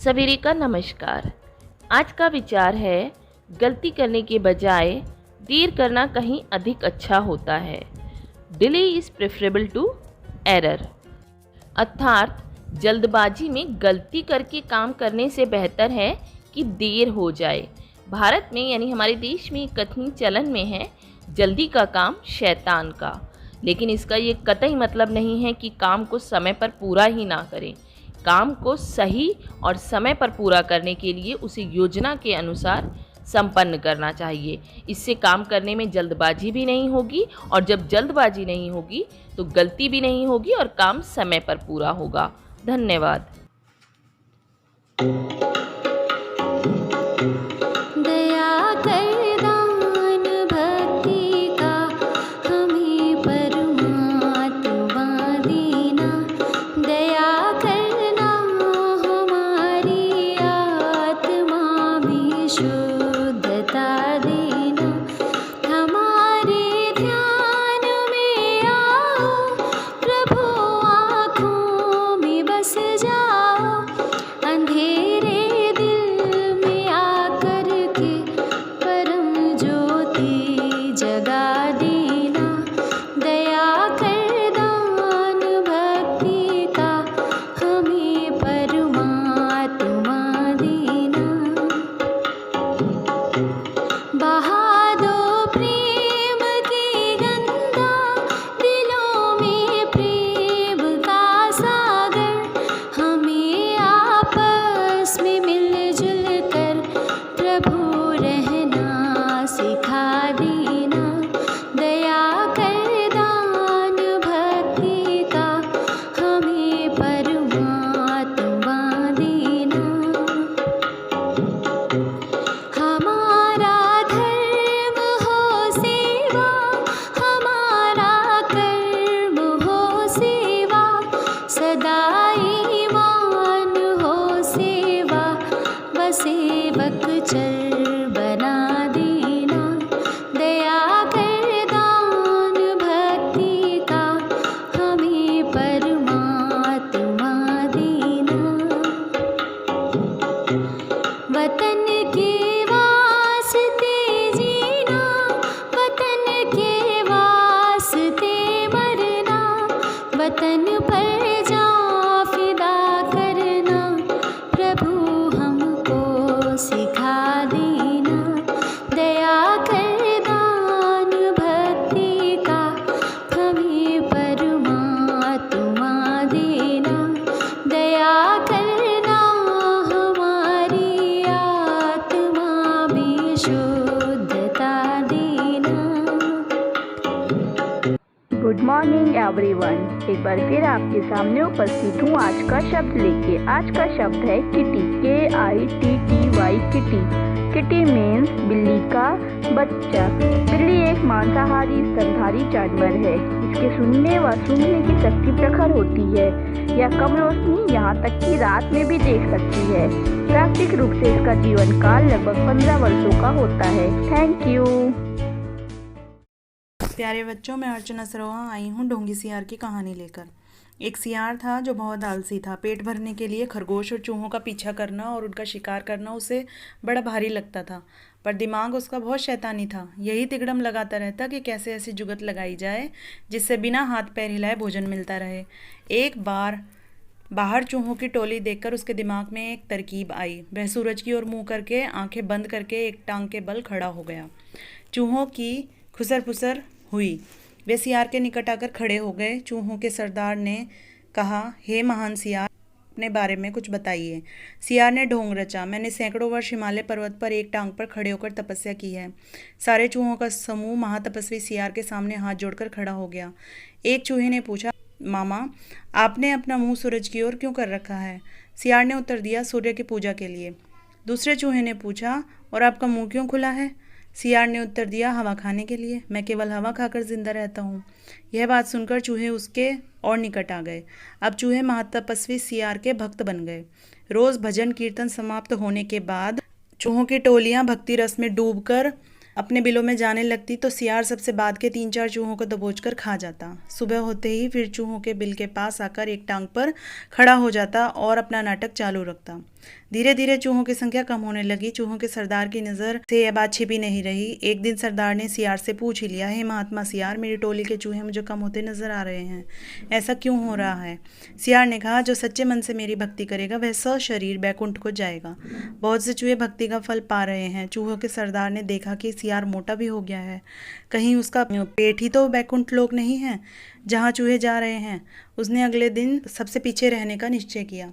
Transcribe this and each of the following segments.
सवेरे का नमस्कार। आज का विचार है, गलती करने के बजाय देर करना कहीं अधिक अच्छा होता है। Delay is preferable to error. अर्थात जल्दबाजी में गलती करके काम करने से बेहतर है कि देर हो जाए। भारत में यानी हमारे देश में कथनी चलन में है, जल्दी का काम शैतान का। लेकिन इसका ये कतई मतलब नहीं है कि काम को समय पर पूरा ही ना करें। काम को सही और समय पर पूरा करने के लिए उसे योजना के अनुसार संपन्न करना चाहिए। इससे काम करने में जल्दबाजी भी नहीं होगी, और जब जल्दबाजी नहीं होगी तो गलती भी नहीं होगी और काम समय पर पूरा होगा। धन्यवाद। सेवक चल बना देना, दया कर दान भक्ति का हमें परमात्मा देना। वतन के वास्ते जीना, वतन के वास्ते मरना, वतन पर जा फिदा करना, प्रभु हमको सिखा देना। दया कर दान भक्ति का हमें परमात्मा देना, दया करना हमारी आत्मा में शुद्धता देना। गुड मॉर्निंग एवरीवन, एक बार फिर आपके सामने उपस्थित हूँ आज का शब्द लेके। आज का शब्द है kitty, KITTY, kitty. Kitty means बिल्ली का बच्चा। बिल्ली एक मांसाहारी स्तनधारी जानवर है। इसके सुनने व सूंघने की शक्ति प्रखर होती है। यह कम रोशनी यहाँ तक कि रात में भी देख सकती है। प्राकृतिक रूप से इसका जीवन काल लगभग 15 वर्षों का होता है। Thank you. प्यारे बच्चों, मैं अर्चना सरोहा आई हूँ ढोंगी सियार की कहानी लेकर। एक सियार था जो बहुत आलसी था। पेट भरने के लिए खरगोश और चूहों का पीछा करना और उनका शिकार करना उसे बड़ा भारी लगता था। पर दिमाग उसका बहुत शैतानी था। यही तिकड़म लगाता रहता कि कैसे ऐसी जुगत लगाई जाए जिससे बिना हाथ पैर हिलाए भोजन मिलता रहे। एक बार बाहर चूहों की टोली देखकर उसके दिमाग में एक तरकीब आई। वह सूरज की ओर मुँह करके आंखें बंद करके एक टांग के बल खड़ा हो गया। चूहों की खुसर फुसर हुई। वे सियार के निकट आकर खड़े हो गए। चूहों के सरदार ने कहा, हे महान सियार, अपने बारे में कुछ बताइए। सियार ने ढोंग रचा, मैंने सैकड़ों वर्ष हिमालय पर्वत पर एक टांग पर खड़े होकर तपस्या की है। सारे चूहों का समूह महातपस्वी सियार के सामने हाथ जोड़कर खड़ा हो गया। एक चूहे ने पूछा, मामा, आपने अपना मुंह सूरज की ओर क्यों कर रखा है? सियार ने उत्तर दिया, सूर्य की पूजा के लिए। दूसरे चूहे ने पूछा, और आपका मुंह क्यों खुला है? सियार ने उत्तर दिया, हवा खाने के लिए। मैं केवल हवा खाकर जिंदा रहता हूँ। यह बात सुनकर चूहे उसके और निकट आ गए। अब चूहे महातपस्वी सियार के भक्त बन गए। रोज भजन कीर्तन समाप्त होने के बाद चूहों की टोलियां भक्ति रस में डूबकर अपने बिलों में जाने लगती तो सियार सबसे बाद के 3-4 चूहों को दबोचकर खा जाता। सुबह होते ही फिर चूहों के बिल के पास आकर एक टांग पर खड़ा हो जाता और अपना नाटक चालू रखता। धीरे धीरे चूहों की संख्या कम होने लगी। चूहों के सरदार की नज़र से यह बात छिपी नहीं रही। एक दिन सरदार ने सियार से पूछ ही लिया, हे महात्मा सियार, मेरी टोली के चूहे मुझे कम होते नजर आ रहे हैं, ऐसा क्यों हो रहा है? सियार ने कहा, जो सच्चे मन से मेरी भक्ति करेगा वह सशरीर बैकुंठ को जाएगा। बहुत से चूहे भक्ति का फल पा रहे हैं। चूहों के सरदार ने देखा कि सियार मोटा भी हो गया है, कहीं उसका पेट ही तो बैकुंठ लोक नहीं है जहाँ चूहे जा रहे हैं। उसने अगले दिन सबसे पीछे रहने का निश्चय किया।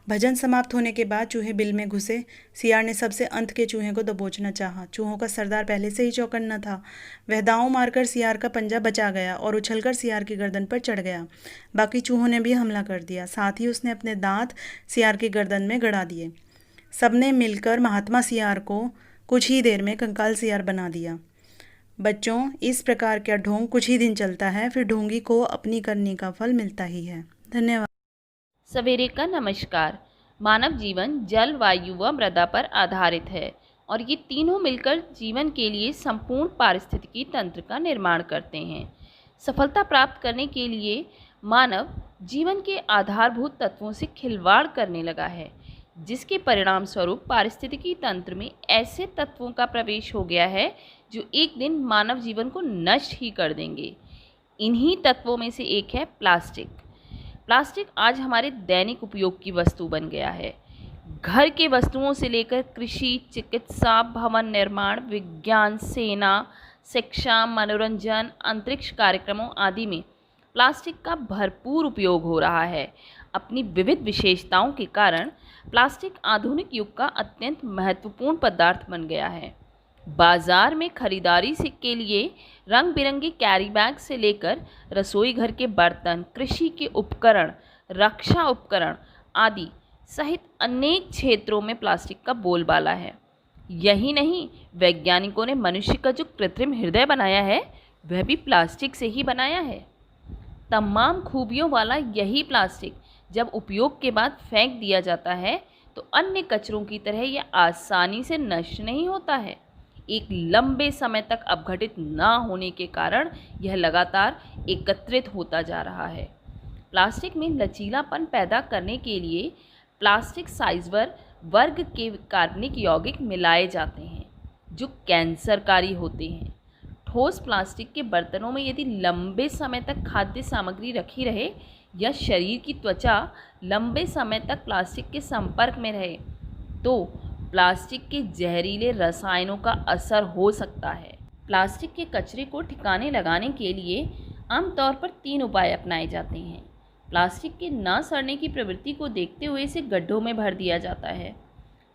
भजन समाप्त होने के बाद चूहे बिल में घुसे। सियार ने सबसे अंत के चूहे को दबोचना चाहा। चूहों का सरदार पहले से ही चौकन्ना था। वह दांव मारकर सियार का पंजा बचा गया और उछलकर सियार की गर्दन पर चढ़ गया। बाकी चूहों ने भी हमला कर दिया। साथ ही उसने अपने दांत सियार की गर्दन में गड़ा दिए। सबने मिलकर महात्मा सियार को कुछ ही देर में कंकाल सियार बना दिया। बच्चों, इस प्रकार का ढोंग कुछ ही दिन चलता है, फिर ढोंगी को अपनी करनी का फल मिलता ही है। धन्यवाद। सवेरे का नमस्कार। मानव जीवन जल, वायु व मृदा पर आधारित है और ये तीनों मिलकर जीवन के लिए संपूर्ण पारिस्थितिकी तंत्र का निर्माण करते हैं। सफलता प्राप्त करने के लिए मानव जीवन के आधारभूत तत्वों से खिलवाड़ करने लगा है, जिसके परिणाम स्वरूप पारिस्थितिकी तंत्र में ऐसे तत्वों का प्रवेश हो गया है जो एक दिन मानव जीवन को नष्ट ही कर देंगे। इन्हीं तत्वों में से एक है प्लास्टिक। प्लास्टिक आज हमारे दैनिक उपयोग की वस्तु बन गया है। घर के वस्तुओं से लेकर कृषि, चिकित्सा, भवन निर्माण, विज्ञान, सेना, शिक्षा, मनोरंजन, अंतरिक्ष कार्यक्रमों आदि में प्लास्टिक का भरपूर उपयोग हो रहा है। अपनी विविध विशेषताओं के कारण प्लास्टिक आधुनिक युग का अत्यंत महत्वपूर्ण पदार्थ बन गया है। बाजार में खरीदारी के लिए रंग बिरंगे कैरी बैग से लेकर रसोई घर के बर्तन, कृषि के उपकरण, रक्षा उपकरण आदि सहित अनेक क्षेत्रों में प्लास्टिक का बोलबाला है। यही नहीं, वैज्ञानिकों ने मनुष्य का जो कृत्रिम हृदय बनाया है वह भी प्लास्टिक से ही बनाया है। तमाम खूबियों वाला यही प्लास्टिक जब उपयोग के बाद फेंक दिया जाता है तो अन्य कचरों की तरह यह आसानी से नष्ट नहीं होता है। एक लंबे समय तक अपघटित न होने के कारण यह लगातार एकत्रित होता जा रहा है। प्लास्टिक में लचीलापन पैदा करने के लिए प्लास्टिक साइज़वर वर्ग के कार्बनिक यौगिक मिलाए जाते हैं जो कैंसरकारी होते हैं। ठोस प्लास्टिक के बर्तनों में यदि लंबे समय तक खाद्य सामग्री रखी रहे या शरीर की त्वचा लंबे समय तक प्लास्टिक के संपर्क में रहे तो प्लास्टिक के जहरीले रसायनों का असर हो सकता है। प्लास्टिक के कचरे को ठिकाने लगाने के लिए आमतौर पर 3 उपाय अपनाए जाते हैं। प्लास्टिक के ना सड़ने की प्रवृत्ति को देखते हुए इसे गड्ढों में भर दिया जाता है।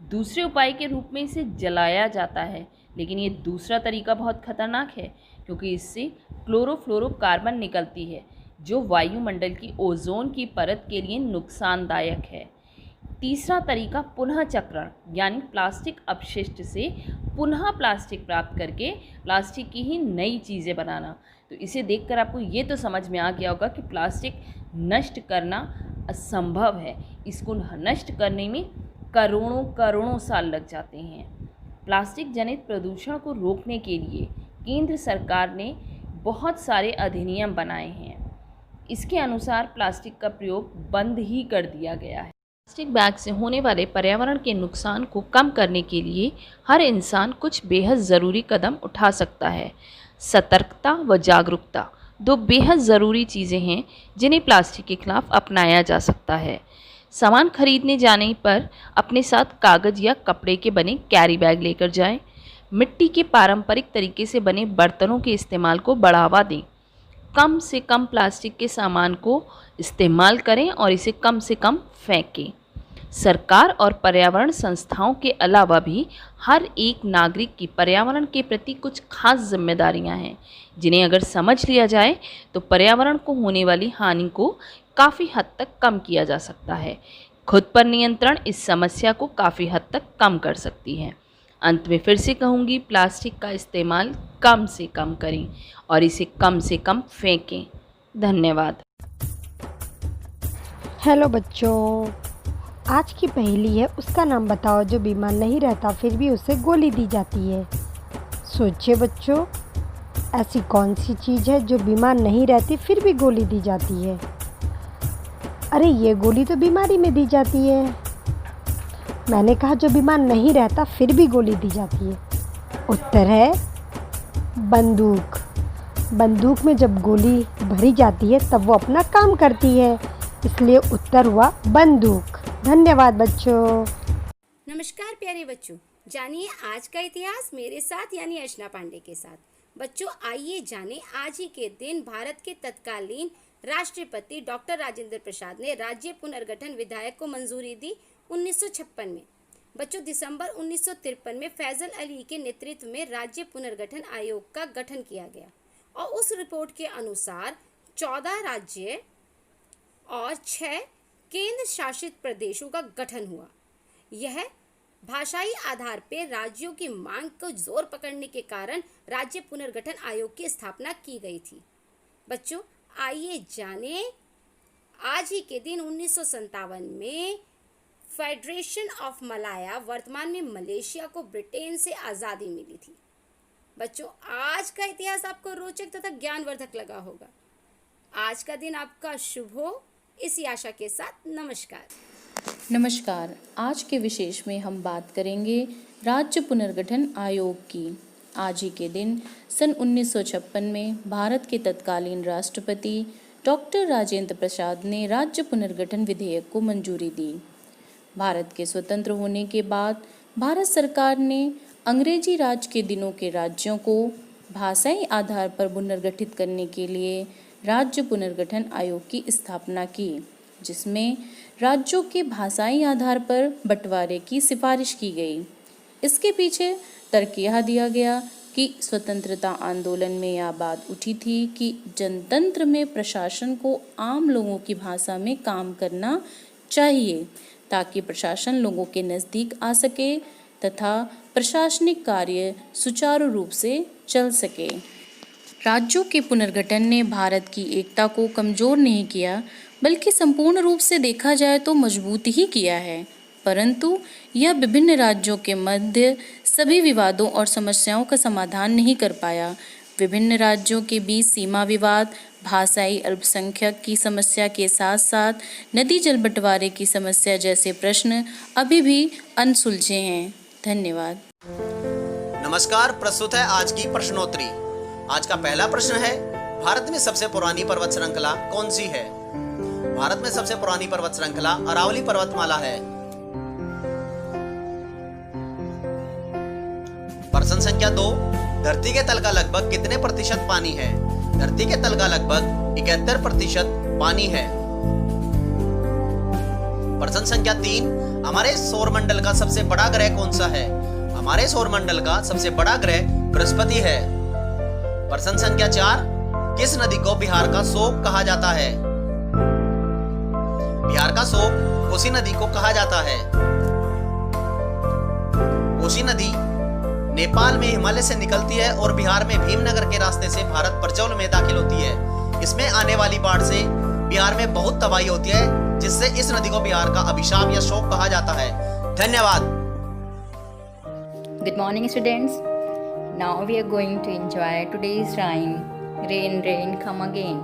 दूसरे उपाय के रूप में इसे जलाया जाता है, लेकिन ये दूसरा तरीका बहुत खतरनाक है क्योंकि इससे क्लोरोफ्लोरोकार्बन निकलती है जो वायुमंडल की ओजोन की परत के लिए नुकसानदायक है। तीसरा तरीका पुनः चक्रण यानी प्लास्टिक अपशिष्ट से पुनः प्लास्टिक प्राप्त करके प्लास्टिक की ही नई चीज़ें बनाना। तो इसे देखकर आपको ये तो समझ में आ गया होगा कि प्लास्टिक नष्ट करना असंभव है। इसको नष्ट करने में करोड़ों साल लग जाते हैं। प्लास्टिक जनित प्रदूषण को रोकने के लिए केंद्र सरकार ने बहुत सारे अधिनियम बनाए हैं। इसके अनुसार प्लास्टिक का प्रयोग बंद ही कर दिया गया है। प्लास्टिक बैग से होने वाले पर्यावरण के नुकसान को कम करने के लिए हर इंसान कुछ बेहद ज़रूरी कदम उठा सकता है। सतर्कता व जागरूकता 2 बेहद ज़रूरी चीज़ें हैं जिन्हें प्लास्टिक के खिलाफ अपनाया जा सकता है। सामान खरीदने जाने पर अपने साथ कागज़ या कपड़े के बने कैरी बैग लेकर जाएं। मिट्टी के पारंपरिक तरीके से बने बर्तनों के इस्तेमाल को बढ़ावा दें। कम से कम प्लास्टिक के सामान को इस्तेमाल करें और इसे कम से कम फेंकें। सरकार और पर्यावरण संस्थाओं के अलावा भी हर एक नागरिक की पर्यावरण के प्रति कुछ खास जिम्मेदारियां हैं जिन्हें अगर समझ लिया जाए तो पर्यावरण को होने वाली हानि को काफ़ी हद तक कम किया जा सकता है। खुद पर नियंत्रण इस समस्या को काफ़ी हद तक कम कर सकती है। अंत में फिर से कहूँगी, प्लास्टिक का इस्तेमाल कम से कम करें और इसे कम से कम फेंकें। धन्यवाद। हेलो बच्चों, आज की पहेली है उसका नाम बताओ जो बीमार नहीं रहता फिर भी उसे गोली दी जाती है। सोचिए बच्चों, ऐसी कौन सी चीज़ है जो बीमार नहीं रहती फिर भी गोली दी जाती है? अरे ये गोली तो बीमारी में दी जाती है। मैंने कहा जो बीमार नहीं रहता फिर भी गोली दी जाती है। उत्तर है बंदूक। बंदूक में जब गोली भरी जाती है तब वो अपना काम करती है, इसलिए उत्तर हुआ बंदूक। धन्यवाद बच्चों। नमस्कार प्यारे बच्चों, जानिए आज का इतिहास मेरे साथ यानी अर्चना पांडे के साथ। बच्चों आइए जाने आज ही के दिन भारत के तत्कालीन राष्ट्रपति डॉक्टर राजेंद्र प्रसाद ने राज्य पुनर्गठन विधेयक को मंजूरी दी 1956 में। बच्चों दिसंबर 1953 में फैजल अली के नेतृत्व में राज्य पुनर्गठन आयोग का गठन किया गया और उस रिपोर्ट के अनुसार 14 राज्य और 6 केंद्र शासित प्रदेशों का गठन हुआ। यह भाषाई आधार पर राज्यों की मांग को जोर पकड़ने के कारण राज्य पुनर्गठन आयोग की स्थापना की गई थी। बच्चों आइए जाने आज ही के दिन 1957 में फेडरेशन ऑफ मलाया वर्तमान में मलेशिया को ब्रिटेन से आज़ादी मिली थी। बच्चों आज का इतिहास आपको रोचक तथा ज्ञानवर्धक लगा होगा। आज का दिन आपका शुभ हो, इसी आशा के साथ नमस्कार। नमस्कार, आज के विशेष में हम बात करेंगे राज्य पुनर्गठन आयोग की। आज ही के दिन सन 1956 में भारत के तत्कालीन राष्ट्रपति डॉक्टर राजेंद्र प्रसाद ने राज्य पुनर्गठन विधेयक को मंजूरी दी। भारत के स्वतंत्र होने के बाद भारत सरकार ने अंग्रेजी राज के दिनों के राज्यों को भाषाई आधार पर पुनर्गठित करने के लिए राज्य पुनर्गठन आयोग की स्थापना की, जिसमें राज्यों के भाषाई आधार पर बंटवारे की सिफारिश की गई। इसके पीछे तर्क यह दिया गया कि स्वतंत्रता आंदोलन में यह बात उठी थी कि जनतंत्र में प्रशासन को आम लोगों की भाषा में काम करना चाहिए ताकि प्रशासन लोगों के नज़दीक आ सके तथा प्रशासनिक कार्य सुचारू रूप से चल सके। राज्यों के पुनर्गठन ने भारत की एकता को कमज़ोर नहीं किया, बल्कि संपूर्ण रूप से देखा जाए तो मजबूत ही किया है। परंतु यह विभिन्न राज्यों के मध्य सभी विवादों और समस्याओं का समाधान नहीं कर पाया। विभिन्न राज्यों के बीच सीमा विवाद, भाषाई अल्पसंख्यक की समस्या के साथ साथ नदी जल बंटवारे की समस्या जैसे प्रश्न अभी भी अनसुलझे हैं। धन्यवाद। नमस्कार, प्रस्तुत है आज की प्रश्नोत्तरी। आज का पहला प्रश्न है, भारत में सबसे पुरानी पर्वत श्रृंखला कौन सी है? भारत में सबसे पुरानी पर्वत श्रृंखला अरावली पर्वतमाला है। प्रश्न संख्या 2, धरती के तल का लगभग कितने प्रतिशत पानी है? धरती के तल का लगभग 71% पानी है। प्रश्न संख्या 3, हमारे सौरमंडल का सबसे बड़ा ग्रह कौन सा है? हमारे सौरमंडल का सबसे बड़ा ग्रह बृहस्पति है। प्रश्न संख्या 4, किस नदी को बिहार का शोक कहा जाता है? बिहार का शोक कोसी नदी को कहा जाता है। कोसी नदी नेपाल में हिमालय से निकलती है और बिहार में भीमनगर के रास्ते से भारत परजौल में दाखिल होती है। इसमें आने वाली बाढ़ से बिहार में बहुत तबाही होती है, जिससे इस नदी को बिहार का अभिशाप या शोक कहा जाता है। धन्यवाद। Good morning students. Now we are going to enjoy today's rhyme. Rain, rain, come again.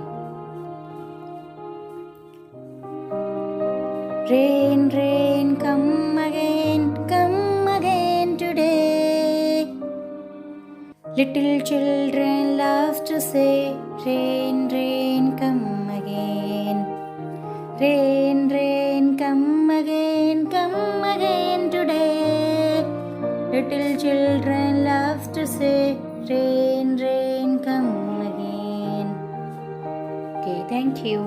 Rain, rain, come again today. Little children love to say, rain, rain, come again. Rain, rain, come again today. Little children love to say, rain, rain, come again. Okay, thank you.